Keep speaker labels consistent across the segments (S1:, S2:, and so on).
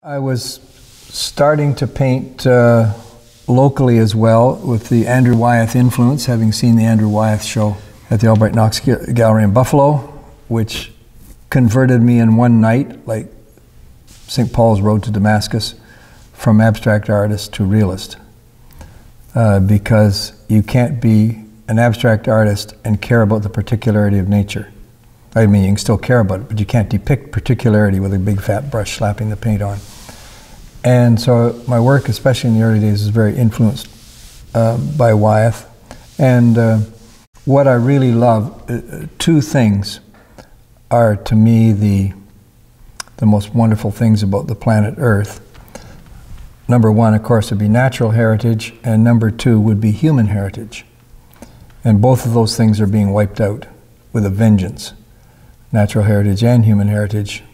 S1: I was starting to paint locally as well with the Andrew Wyeth influence, having seen the Andrew Wyeth show at the Albright Knox Gallery in Buffalo, which converted me in one night, like St. Paul's Road to Damascus, from abstract artist to realist. Because you can't be an abstract artist and care about the particularity of nature. I mean, you can still care about it, but you can't depict particularity with a big fat brush slapping the paint on. And so my work, especially in the early days, is very influenced by Wyeth. And what I really love, two things are to me the most wonderful things about the planet Earth. Number one, of course, would be natural heritage, and number two would be human heritage. And both of those things are being wiped out with a vengeance. Natural heritage and human heritage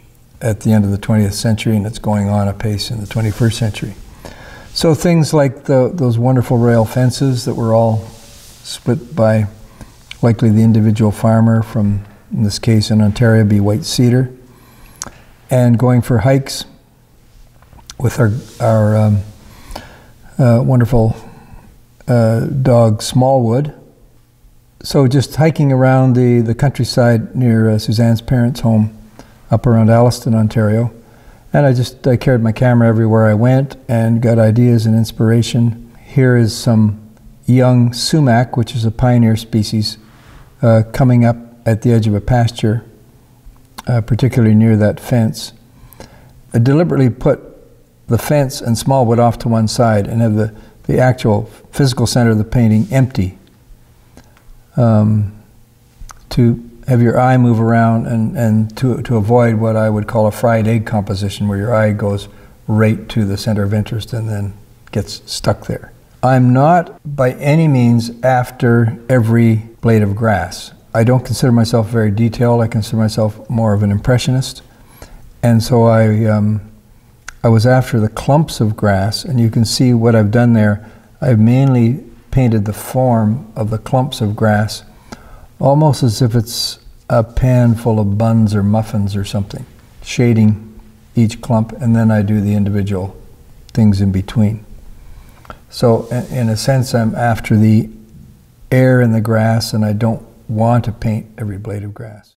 S1: at the end of the 20th century, and it's going on apace in the 21st century. So things like those wonderful rail fences that were all split by likely the individual farmer from, in this case in Ontario, be white cedar, and going for hikes with our wonderful dog Smallwood. So just hiking around the countryside near Suzanne's parents' home up around Alliston, Ontario. And I carried my camera everywhere I went and got ideas and inspiration. Here is some young sumac, which is a pioneer species, coming up at the edge of a pasture, particularly near that fence. I deliberately put the fence and Smallwood off to one side and have the actual physical center of the painting empty, to have your eye move around and to avoid what I would call a fried egg composition, where your eye goes right to the center of interest and then gets stuck there. I'm not by any means after every blade of grass. I don't consider myself very detailed. I consider myself more of an impressionist. And so I was after the clumps of grass, and you can see what I've done there. I've mainly painted the form of the clumps of grass, almost as if it's a pan full of buns or muffins or something, shading each clump, and then I do the individual things in between. So in a sense, I'm after the air in the grass, and I don't want to paint every blade of grass.